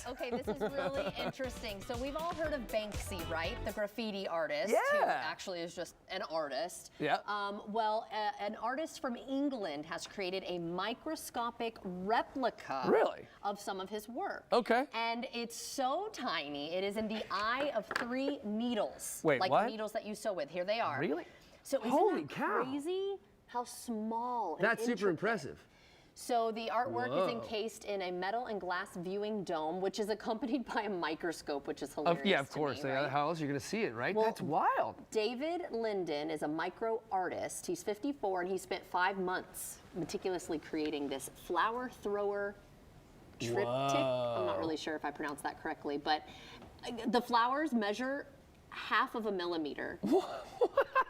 What? Okay, this is really interesting. So we've all heard of Banksy, right? The graffiti artist. Yeah. Who actually is just an artist. Yeah. Well, an artist from England has created a microscopic replica Really? of some of his work. Okay. And it's so tiny. It is in the eye of 3 needles. Wait, like what? needles that you sew with. Here they are. Really? So isn't Holy that cow. crazy? How small. That's and super intricate. impressive. So the artwork Whoa. is encased in a metal and glass viewing dome, which is accompanied by a microscope, which is hilarious. Yeah, of course. To me, right? How else are you going to see it, right? Well, That's wild. David Linden is a micro artist. He's 54 and he spent 5 months meticulously creating this flower thrower triptych. Whoa. I'm not really sure if I pronounced that correctly, but the flowers measure 1/2 millimeter.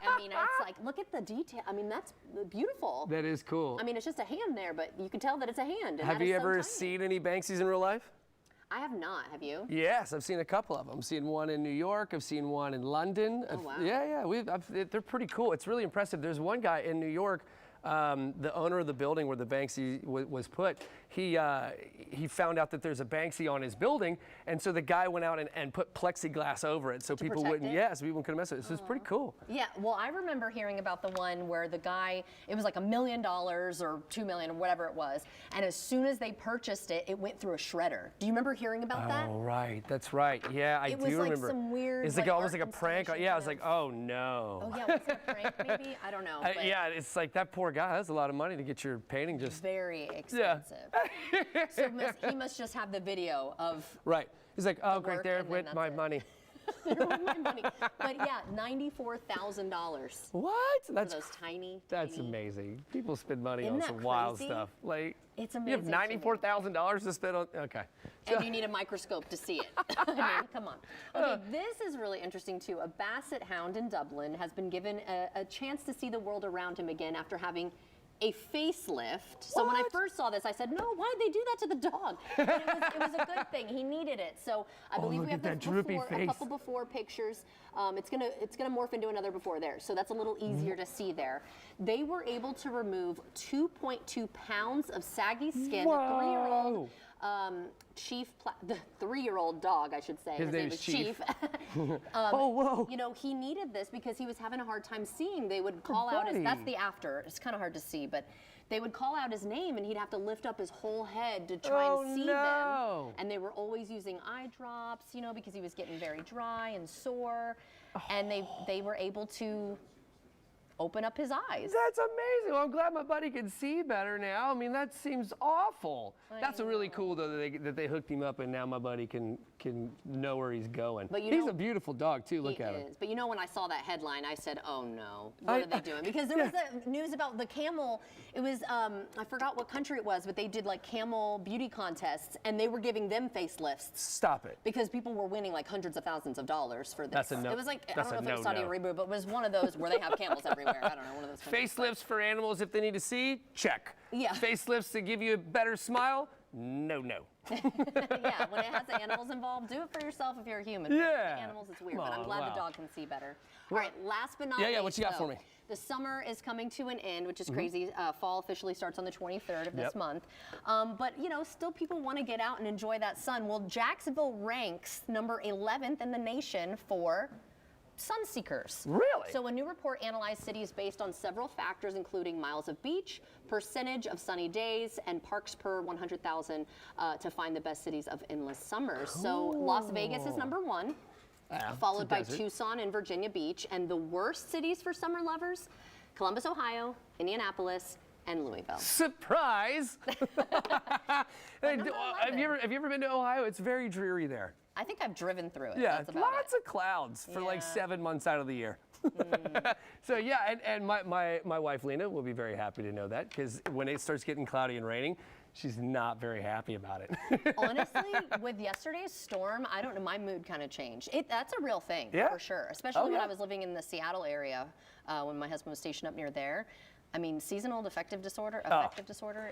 I mean, it's like, look at the detail. I mean, that's beautiful. That is cool. I mean, it's just a hand there, but you can tell that it's a hand. And Have that you is so ever tiny. seen any Banksys in real life? I have not. Have you? Yes, I've seen a couple of them. I've seen one in New York. I've seen one in London. Oh, wow. Yeah. They're pretty cool. It's really impressive. There's one guy in New York, the owner of the building where the Banksy was put. He found out that there's a Banksy on his building, and so the guy went out and put plexiglass over it so people wouldn't. It? Yeah, so people couldn't mess with it. So it's pretty cool. Yeah, well, I remember hearing about the one where the guy, it was like $1 million or $2 million or whatever it was, and as soon as they purchased it, it went through a shredder. Do you remember hearing about that? Oh, right. That's right. Yeah, I do remember. It was like some weird. It's like like, almost art like a prank. installation Yeah, I was kind like, of- oh no. Oh yeah, was it a prank maybe? I don't know. But Yeah, it's like that poor guy. That's a lot of money to get your painting just. very expensive. So he must just have the video of Right. He's like, oh, great, work, there and then went that's my it. money. my money. But yeah, $94,000 What? for That's those tiny. That's amazing. People spend money Isn't on that some wild crazy? stuff. Like It's you amazing. have to me. $94,000 to spend on. Okay. And you need a microscope to see it. I mean, come on. Okay, this is really interesting too. A Basset Hound in Dublin has been given a chance to see the world around him again after having a facelift. So when I What? first saw this, I said, no, why'd they do that to the dog? But it was a good thing. He needed it. So I believe look we have at this that droopy before, a face. couple before pictures. It's gonna morph into another before there. So that's a little easier to see there. They were able to remove 2.2 pounds of saggy skin. Whoa. The 3-year-old the 3-year-old dog, I should say. His name was is Chief. Oh, whoa. You know, he needed this because he was having a hard time seeing. They would call out his, buddy. that's the after. It's kind of hard to see, but they would call out his name and he'd have to lift up his whole head to try and see no. them. And they were always using eye drops, you know, because he was getting very dry and sore. And they were able to open up his eyes. That's amazing. Well, I'm glad my buddy can see better now. I mean, that seems awful. That's a really cool though that they hooked him up and now my buddy can know where he's going. But you he's know- a beautiful dog too. Look He at is. him. But you know, when I saw that headline, I said, oh no, what are they doing? Because there was the news about the camel. It was, I forgot what country it was, but they did like camel beauty contests and they were giving them facelifts. Stop it. Because people were winning like hundreds of thousands of dollars for this. That's a no- It was like, I that's don't know a if it was Saudi no-no. Arabia, but it was one of those where they have camels everywhere. I don't know, one of those countries. Facelifts for animals if they need to see, check. Yeah. Facelifts to give you a better smile, no. Yeah, when it has animals involved, do it for yourself if you're a human. Yeah. The animals, it's weird, Come but I'm on, glad wow. the dog can see better. All right, last but not Yeah, least, what you got for though, me? the summer is coming to an end, which is crazy. Fall officially starts on the 23rd of this Yep. month. But, you know, still people want to get out and enjoy that sun. Well, Jacksonville ranks number 11th in the nation for sun seekers. Really? So a new report analyzed cities based on several factors, including miles of beach, percentage of sunny days, and parks per 100,000 to find the best cities of endless summers. So Las Vegas is number 1, followed by desert. Tucson and Virginia Beach. And the worst cities for summer lovers, Columbus, Ohio, Indianapolis, and Louisville. Surprise! Hey, number have you ever been to Ohio? It's very dreary there. I think I've driven through it. Yeah, That's about lots it. of clouds for like Yeah. 7 months out of the year. So yeah, and my wife Lena will be very happy to know that because when it starts getting cloudy and raining, she's not very happy about it. Honestly, with yesterday's storm, I don't know, my mood kind of changed. That's a real thing, Yeah? for sure. Especially Oh, when yeah. I was living in the Seattle area, when my husband was stationed up near there. I mean, seasonal affective disorder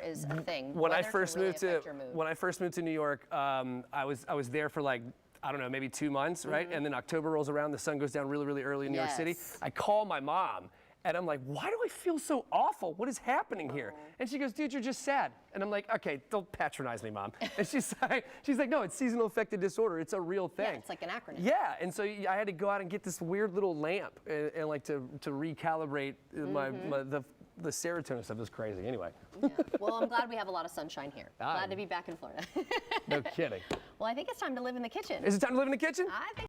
is a thing. When I Weather can first really moved affect your mood. when I first moved to New York, I was there for like, I don't know, maybe 2 months, right? And then October rolls around, the sun goes down really, really early in New York City. Yes. I call my mom And I'm like, why do I feel so awful? What is happening here? And she goes, dude, you're just sad. And I'm like, okay, don't patronize me, Mom. And she's like, no, it's seasonal affective disorder. It's a real thing. Yeah, it's like an acronym. Yeah, and so I had to go out and get this weird little lamp and like to recalibrate the serotonin stuff. It was crazy. Anyway. Yeah. Well, I'm glad we have a lot of sunshine here. Glad to be back in Florida. No kidding. Well, I think it's time to live in the kitchen. Is it time to live in the kitchen? I think